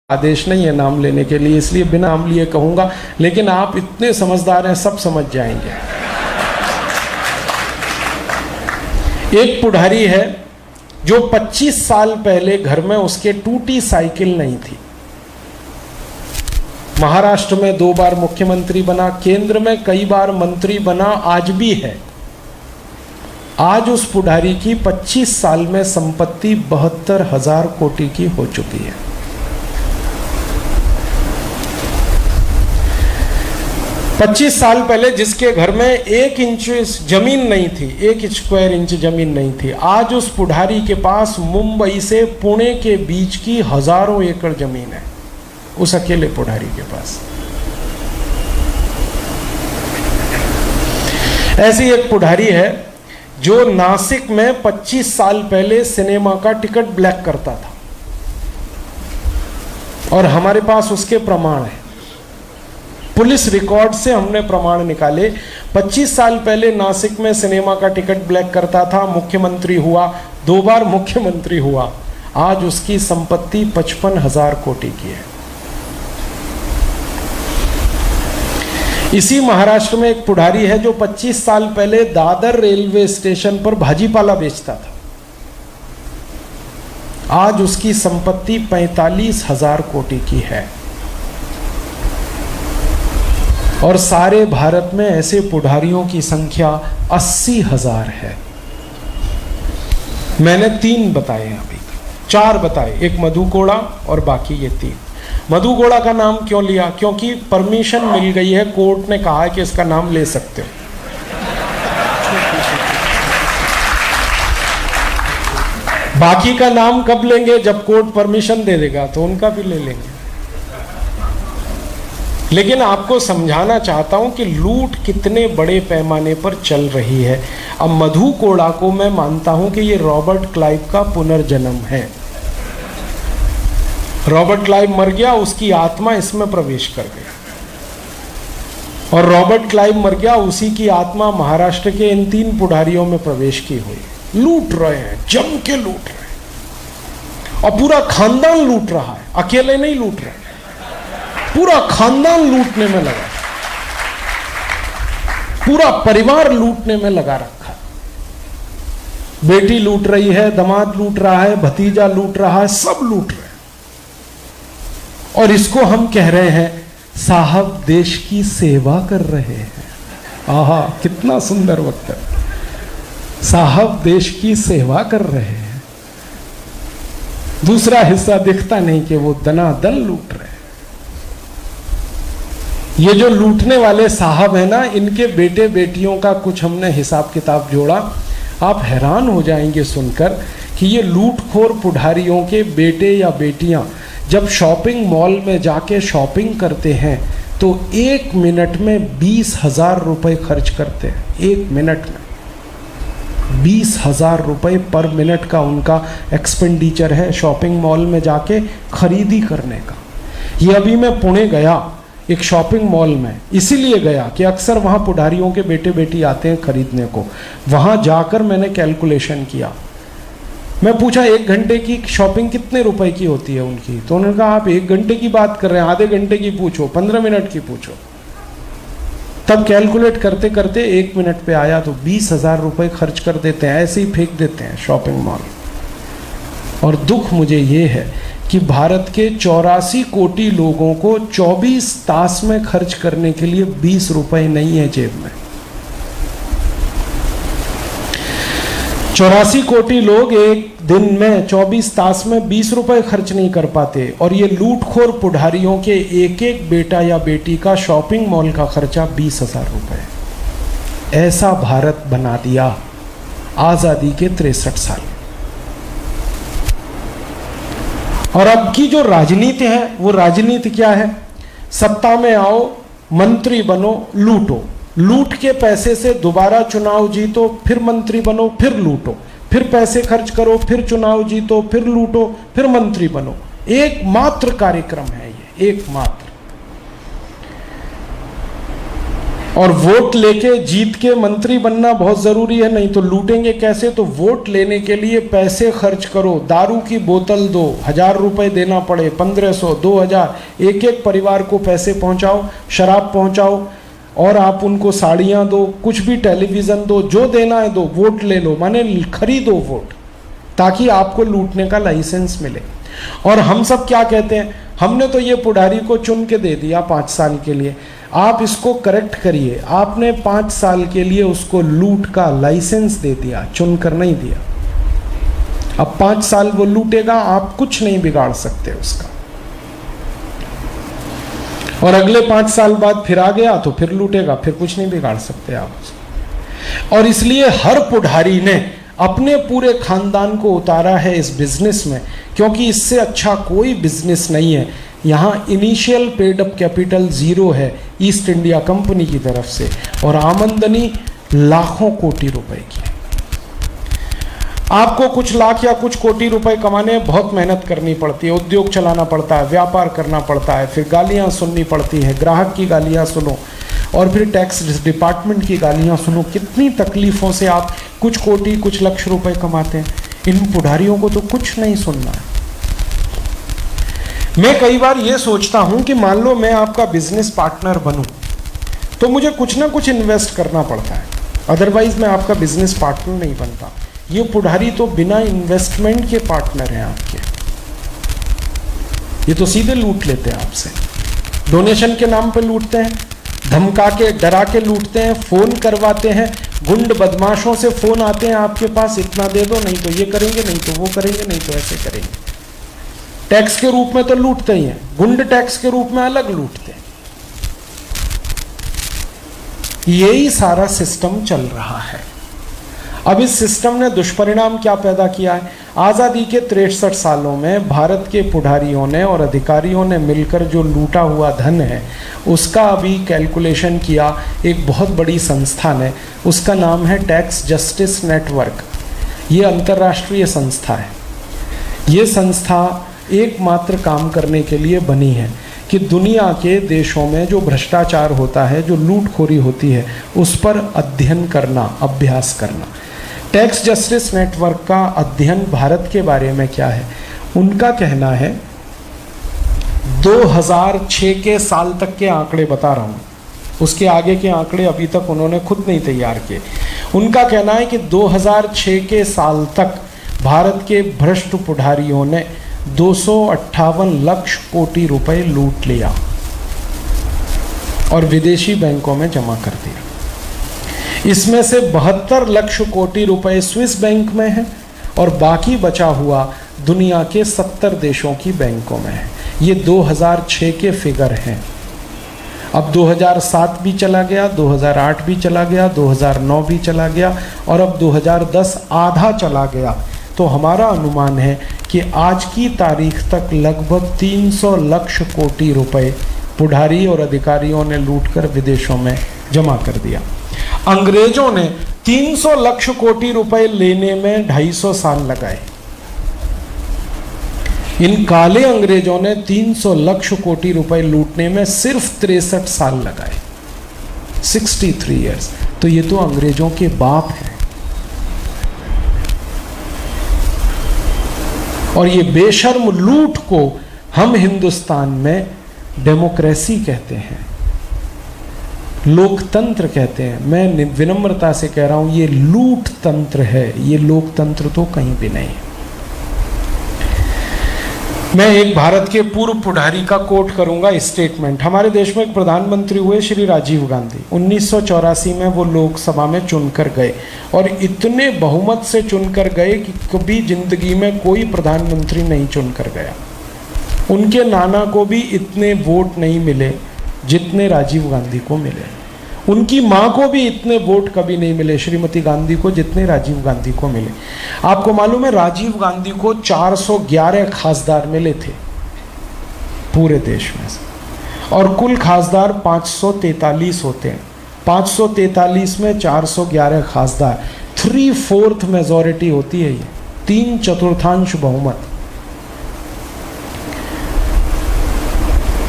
आदेश नहीं है नाम लेने के लिए, इसलिए बिना नाम लिए कहूंगा, लेकिन आप इतने समझदार हैं, सब समझ जाएंगे। एक पुढ़ारी है जो 25 साल पहले घर में उसके टूटी साइकिल नहीं थी। महाराष्ट्र में 2 बार मुख्यमंत्री बना, केंद्र में कई बार मंत्री बना, आज भी है। आज उस पुढ़ारी की 25 साल में संपत्ति 72,000 कोटि की हो चुकी है। पच्चीस साल पहले जिसके घर में 1 इंच जमीन नहीं थी, 1 स्क्वायर इंच जमीन नहीं थी, आज उस पुढ़ारी के पास मुंबई से पुणे के बीच की हजारों एकड़ जमीन है, उस अकेले पुढ़ारी के पास। ऐसी एक पुढ़ारी है जो नासिक में 25 साल पहले सिनेमा का टिकट ब्लैक करता था, और हमारे पास उसके प्रमाण है। पुलिस रिकॉर्ड से हमने प्रमाण निकाले। 25 साल पहले नासिक में सिनेमा का टिकट ब्लैक करता था, मुख्यमंत्री हुआ, 2 बार मुख्यमंत्री हुआ, आज उसकी संपत्ति 55,000 कोटि की है। इसी महाराष्ट्र में एक पुढ़ारी है जो 25 साल पहले दादर रेलवे स्टेशन पर भाजीपाला बेचता था, आज उसकी संपत्ति 45,000 कोटि की है। और सारे भारत में ऐसे पुढ़ारियों की संख्या 80,000 है। मैंने 3 बताए, अभी 4 बताए, एक मधु कोड़ा और बाकी ये 3। मधु कोड़ा का नाम क्यों लिया? क्योंकि परमिशन मिल गई है, कोर्ट ने कहा है कि इसका नाम ले सकते हो। बाकी का नाम कब लेंगे? जब कोर्ट परमिशन दे देगा तो उनका भी ले लेंगे। लेकिन आपको समझाना चाहता हूं कि लूट कितने बड़े पैमाने पर चल रही है। अब मधु कोड़ा को मैं मानता हूं कि ये रॉबर्ट क्लाइव का पुनर्जन्म है। रॉबर्ट क्लाइव मर गया, उसकी आत्मा इसमें प्रवेश कर गई, और रॉबर्ट क्लाइव मर गया, उसी की आत्मा महाराष्ट्र के इन 3 पुढ़ारियों में प्रवेश की हुई। लूट रहे हैं, जम के लूट रहे हैं, और पूरा खानदान लूट रहा है, अकेले नहीं लूट रहे, पूरा खानदान लूटने में लगा, पूरा परिवार लूटने में लगा रखा। बेटी लूट रही है, दामाद लूट रहा है, भतीजा लूट रहा है, सब लूट रहे हैं। और इसको हम कह रहे हैं साहब देश की सेवा कर रहे हैं। आहा, कितना सुंदर वक्त है। साहब देश की सेवा कर रहे हैं। दूसरा हिस्सा दिखता नहीं कि वो दनादन लूट रहे हैं। ये जो लूटने वाले साहब हैं ना, इनके बेटे बेटियों का कुछ हमने हिसाब किताब जोड़ा। आप हैरान हो जाएंगे सुनकर कि ये लूटखोर पुढ़ारियों के बेटे या बेटियां जब शॉपिंग मॉल में जाके शॉपिंग करते हैं तो 1 मिनट में 20,000 रुपए खर्च करते हैं। 1 मिनट में 20,000 रुपए पर मिनट का उनका एक्सपेंडिचर है शॉपिंग मॉल में जाके खरीदी करने का। ये अभी मैं पुणे गया एक शॉपिंग मॉल में, इसीलिए गया कि अक्सर वहाँ पुढ़ारियों के बेटे बेटी आते हैं खरीदने को। वहाँ जाकर मैंने कैलकुलेशन किया। मैं पूछा 1 घंटे की शॉपिंग कितने रुपए की होती है उनकी? तो उन्होंने कहा आप 1 घंटे की बात कर रहे हैं, आधे घंटे की पूछो, 15 मिनट की पूछो। तब कैलकुलेट करते करते 1 मिनट पे आया तो 20,000 रुपए खर्च कर देते हैं, ऐसे ही फेंक देते हैं शॉपिंग मॉल। और दुख मुझे ये है कि भारत के 84 कोटि लोगों को 24 तास में खर्च करने के लिए 20 रुपए नहीं है जेब में। 84 कोटि लोग एक दिन में 24 तास में 20 रुपए खर्च नहीं कर पाते, और ये लूटखोर पुढ़ारियों के एक एक बेटा या बेटी का शॉपिंग मॉल का खर्चा 20,000 रुपए। ऐसा भारत बना दिया आजादी के 63 साल। और अब की जो राजनीति है वो राजनीति क्या है? सत्ता में आओ, मंत्री बनो, लूटो, लूट के पैसे से दोबारा चुनाव जीतो, फिर मंत्री बनो, फिर लूटो, फिर पैसे खर्च करो, फिर चुनाव जीतो, फिर लूटो, फिर मंत्री बनो। एकमात्र कार्यक्रम है ये, एकमात्र। और वोट लेके जीत के मंत्री बनना बहुत जरूरी है, नहीं तो लूटेंगे कैसे। तो वोट लेने के लिए पैसे खर्च करो, दारू की बोतल दो, 1000 रुपए देना पड़े, 1500, 2000, एक एक परिवार को पैसे पहुंचाओ, शराब पहुंचाओ, और आप उनको साड़ियां दो, कुछ भी, टेलीविजन दो, जो देना है दो, वोट ले लो, माने खरीदो वोट, ताकि आपको लूटने का लाइसेंस मिले। और हम सब क्या कहते हैं, हमने तो ये पुढ़ारी को चुन के दे दिया 5 साल के लिए, आप इसको करेक्ट करिए, आपने 5 साल के लिए उसको लूट का लाइसेंस दे दिया, चुनकर नहीं दिया। अब 5 साल वो लूटेगा, आप कुछ नहीं बिगाड़ सकते उसका, और अगले 5 साल बाद फिर आ गया तो फिर लूटेगा, फिर कुछ नहीं बिगाड़ सकते आप उसको। और इसलिए हर पुढ़ारी ने अपने पूरे खानदान को उतारा है इस बिजनेस में, क्योंकि इससे अच्छा कोई बिजनेस नहीं है। यहाँ इनिशियल पेड अप कैपिटल 0 है ईस्ट इंडिया कंपनी की तरफ से, और आमदनी लाखों कोटि रुपए की। आपको कुछ लाख या कुछ कोटि रुपए कमाने बहुत मेहनत करनी पड़ती है, उद्योग चलाना पड़ता है, व्यापार करना पड़ता है, फिर गालियां सुननी पड़ती है, ग्राहक की गालियां सुनो, और फिर टैक्स डिपार्टमेंट की गालियां सुनो। कितनी तकलीफों से आप कुछ कोटि कुछ लक्ष रुपए कमाते हैं। इन पुढ़ारियों को तो कुछ नहीं सुनना है। मैं कई बार ये सोचता हूं कि मान लो मैं आपका बिजनेस पार्टनर बनूं, तो मुझे कुछ ना कुछ इन्वेस्ट करना पड़ता है, अदरवाइज मैं आपका बिजनेस पार्टनर नहीं बनता। ये पुढ़ारी तो बिना इन्वेस्टमेंट के पार्टनर हैं आपके, ये तो सीधे लूट लेते हैं आपसे, डोनेशन के नाम पे लूटते हैं, धमका के डरा के लूटते हैं, फोन करवाते हैं, गुंड बदमाशों से फोन आते हैं आपके पास, इतना दे दो, नहीं तो ये करेंगे, नहीं तो वो करेंगे, नहीं तो ऐसे करेंगे। टैक्स के रूप में तो लूटते ही हैं, गुंड टैक्स के रूप में अलग लूटते हैं। यही सारा सिस्टम चल रहा है। अब इस सिस्टम ने दुष्परिणाम क्या पैदा किया है। आज़ादी के 63 सालों में भारत के पुढ़ारियों ने और अधिकारियों ने मिलकर जो लूटा हुआ धन है, उसका अभी कैलकुलेशन किया एक बहुत बड़ी संस्था ने, उसका नाम है टैक्स जस्टिस नेटवर्क। ये अंतर्राष्ट्रीय संस्था है। ये संस्था एकमात्र काम करने के लिए बनी है कि दुनिया के देशों में जो भ्रष्टाचार होता है, जो लूटखोरी होती है, उस पर अध्ययन करना, अभ्यास करना। टैक्स जस्टिस नेटवर्क का अध्ययन भारत के बारे में क्या है, उनका कहना है 2006 के साल तक के आंकड़े बता रहा हूँ, उसके आगे के आंकड़े अभी तक उन्होंने खुद नहीं तैयार किए। उनका कहना है कि 2006 के साल तक भारत के भ्रष्ट पुढ़ारियों ने 258 लाख कोटि रुपए लूट लिया और विदेशी बैंकों में जमा कर दिया। इसमें से 72 लाख कोटि रुपए स्विस बैंक में है और बाकी बचा हुआ दुनिया के 70 देशों की बैंकों में है। ये 2006 के फिगर हैं। अब 2007 भी चला गया, 2008 भी चला गया, 2009 भी चला गया और अब 2010 आधा चला गया। तो हमारा अनुमान है कि आज की तारीख तक लगभग 300 लाख कोटि रुपए पुढ़ारी और अधिकारियों ने लूटकर विदेशों में जमा कर दिया। अंग्रेजों ने 300 लाख कोटि रुपए लेने में 250 साल लगाए। इन काले अंग्रेजों ने 300 लाख कोटि रुपए लूटने में सिर्फ 63 साल लगाए, 63 इयर्स। तो ये तो अंग्रेजों के बाप हैं। और ये बेशर्म लूट को हम हिंदुस्तान में डेमोक्रेसी कहते हैं, लोकतंत्र कहते हैं। मैं विनम्रता से कह रहा हूं, ये लूट तंत्र है, ये लोकतंत्र तो कहीं भी नहीं है। मैं एक भारत के पूर्व पुढ़ारी का कोट करूंगा, स्टेटमेंट। हमारे देश में एक प्रधानमंत्री हुए श्री राजीव गांधी। 1984 में वो लोकसभा में चुनकर गए और इतने बहुमत से चुनकर गए कि कभी जिंदगी में कोई प्रधानमंत्री नहीं चुनकर गया। उनके नाना को भी इतने वोट नहीं मिले जितने राजीव गांधी को मिले। उनकी माँ को भी इतने वोट कभी नहीं मिले, श्रीमती गांधी को, जितने राजीव गांधी को मिले। आपको मालूम है, राजीव गांधी को 411 खासदार मिले थे पूरे देश में से, और कुल खासदार 543 होते हैं। 543 में 411 खासदार, 3/4 मेजॉरिटी होती है, ये 3/4 बहुमत।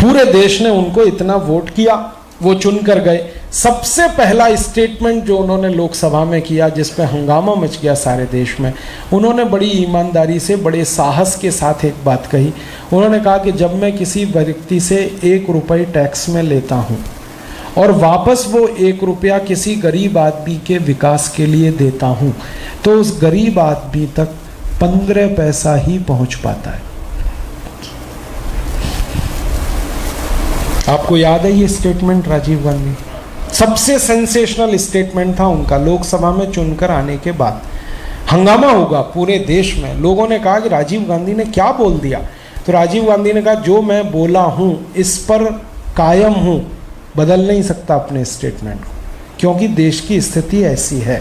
पूरे देश ने उनको इतना वोट किया, वो चुन कर गए। सबसे पहला स्टेटमेंट जो उन्होंने लोकसभा में किया, जिस पे हंगामा मच गया सारे देश में, उन्होंने बड़ी ईमानदारी से, बड़े साहस के साथ एक बात कही। उन्होंने कहा कि जब मैं किसी व्यक्ति से 1 रुपये टैक्स में लेता हूँ और वापस वो 1 रुपया किसी गरीब आदमी के विकास के लिए देता हूँ, तो उस गरीब आदमी तक 15 पैसा ही पहुँच पाता है। आपको याद है ये स्टेटमेंट राजीव गांधी? सबसे सेंसेशनल स्टेटमेंट था उनका लोकसभा में चुनकर आने के बाद। हंगामा होगा पूरे देश में। लोगों ने कहा कि राजीव गांधी ने क्या बोल दिया, तो राजीव गांधी ने कहा जो मैं बोला हूं इस पर कायम हूं, बदल नहीं सकता अपने स्टेटमेंट को, क्योंकि देश की स्थिति ऐसी है।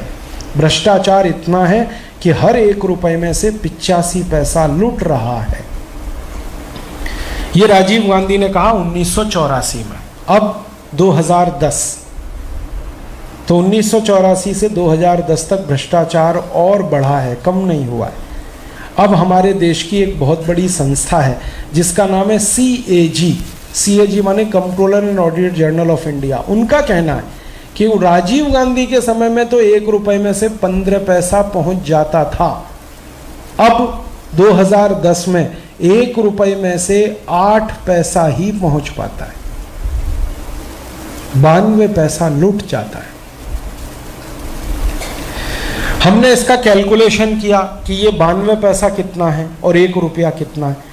भ्रष्टाचार इतना है कि हर 1 रुपये में से 85 पैसा लुट रहा है। ये राजीव गांधी ने कहा 1984 में। अब 2010, तो 1984 से 2010 तक भ्रष्टाचार और बढ़ा है, कम नहीं हुआ है। अब हमारे देश की एक बहुत बड़ी संस्था है जिसका नाम है CAG माने controller and auditor general of India. उनका कहना है कि राजीव गांधी के समय में तो 1 रुपये में से 15 पैसा पहुंच जाता था, अब 2010 में 1 रुपये में से 8 पैसा ही पहुंच पाता है, 92 पैसा लुट जाता है। हमने इसका कैलकुलेशन किया कि ये 92 पैसा कितना है और 1 रुपया कितना है।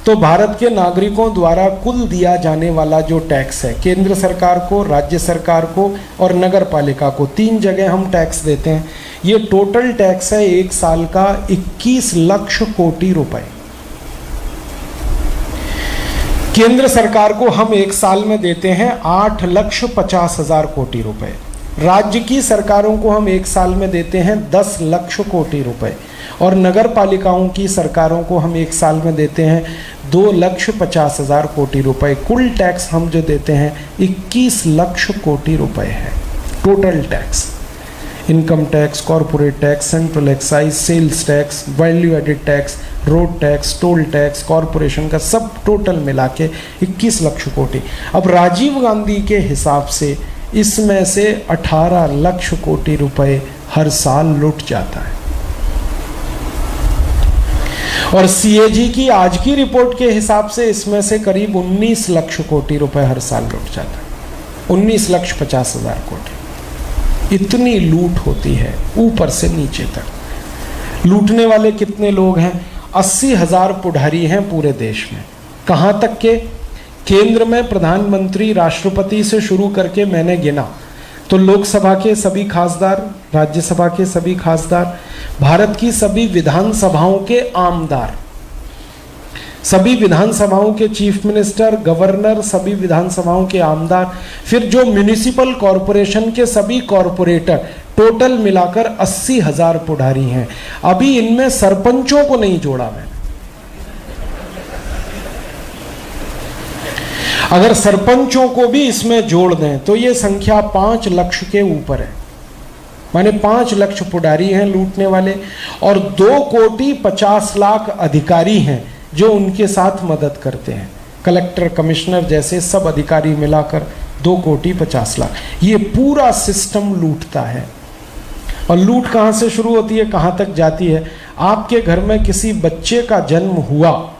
तो भारत के नागरिकों द्वारा कुल दिया जाने वाला जो टैक्स है, केंद्र सरकार को, राज्य सरकार को और नगर पालिका को, 3 जगह हम टैक्स देते हैं। ये टोटल टैक्स है 1 साल का 21 लाख कोटि रुपए। केंद्र सरकार को हम 1 साल में देते हैं 8,50,000 कोटि रुपए। राज्य की सरकारों को हम 1 साल में देते हैं 10 लाख कोटि रुपए और नगर पालिकाओं की सरकारों को हम 1 साल में देते हैं 2,50,000 कोटि रुपए। कुल टैक्स हम जो देते हैं 21 लाख कोटि रुपए है total tax. Income tax, corporate tax, central excise, sales tax, value added tax, road tax, toll tax, corporation का सब टोटल मिला के 21 लाख कोटि। अब राजीव गांधी के हिसाब से इसमें से 18 लाख कोटि रुपए हर साल लुट जाता है और CAG की आज की रिपोर्ट के हिसाब से इसमें से करीब 19 लाख कोटि रुपए हर साल लुट जाता है। 19,50,000 कोटि। इतनी लूट होती है ऊपर से नीचे तक। लूटने वाले कितने लोग हैं? 80,000 पुढ़ारी हैं पूरे देश में। कहाँ तक के? केंद्र में प्रधानमंत्री, राष्ट्रपति से शुरू करके मैंने गिना तो लोकसभा के सभी खासदार, राज्यसभा के सभी खासदार, भारत की सभी विधानसभाओं के आमदार, सभी विधानसभाओं के चीफ मिनिस्टर, गवर्नर, सभी विधानसभाओं के आमदार, फिर जो म्युनिसिपल कॉरपोरेशन के सभी कॉरपोरेटर, टोटल मिलाकर 80,000 पुढ़ारी हैं। अभी इनमें सरपंचों को नहीं जोड़ा मैंने। अगर सरपंचों को भी इसमें जोड़ दें तो ये संख्या 5 लाख के ऊपर है। माने 5 लाख पुढ़ारी हैं लूटने वाले और 2,50,00,000 अधिकारी हैं जो उनके साथ मदद करते हैं। कलेक्टर, कमिश्नर जैसे सब अधिकारी मिलाकर 2,50,00,000। ये पूरा सिस्टम लूटता है। और लूट कहाँ से शुरू होती है, कहाँ तक जाती है? आपके घर में किसी बच्चे का जन्म हुआ,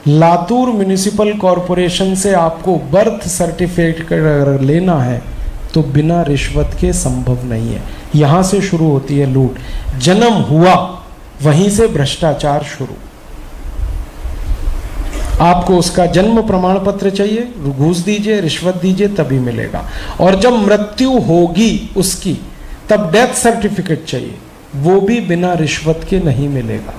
लातूर म्युनिसिपल कॉरपोरेशन से आपको बर्थ सर्टिफिकेट लेना है तो बिना रिश्वत के संभव नहीं है। यहाँ से शुरू होती है लूट। जन्म हुआ, वहीं से भ्रष्टाचार शुरू। आपको उसका जन्म प्रमाण पत्र चाहिए, घूस दीजिए, रिश्वत दीजिए, तभी मिलेगा। और जब मृत्यु होगी उसकी, तब डेथ सर्टिफिकेट चाहिए, वो भी बिना रिश्वत के नहीं मिलेगा।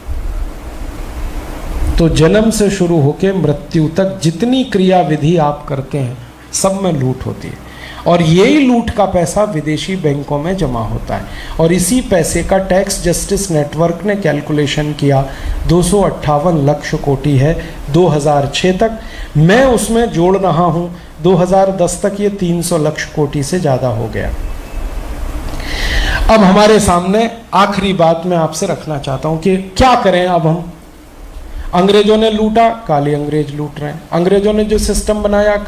तो जन्म से शुरू होकर मृत्यु तक जितनी क्रिया विधि आप करते हैं सब में लूट होती है और यही लूट का पैसा विदेशी बैंकों में जमा होता है और इसी पैसे का टैक्स जस्टिस नेटवर्क ने कैलकुलेशन किया 258 लाख कोटि है 2006 तक। मैं उसमें जोड़ रहा हूं 2010 तक ये 300 लाख कोटि से ज़्यादा हो गया। अब हमारे सामने आखिरी बात मैं आपसे रखना चाहता हूं कि क्या करें अब हम। अंग्रेजों ने लूटा, काले अंग्रेज लूट रहे हैं। अंग्रेजों ने जो सिस्टम बनाया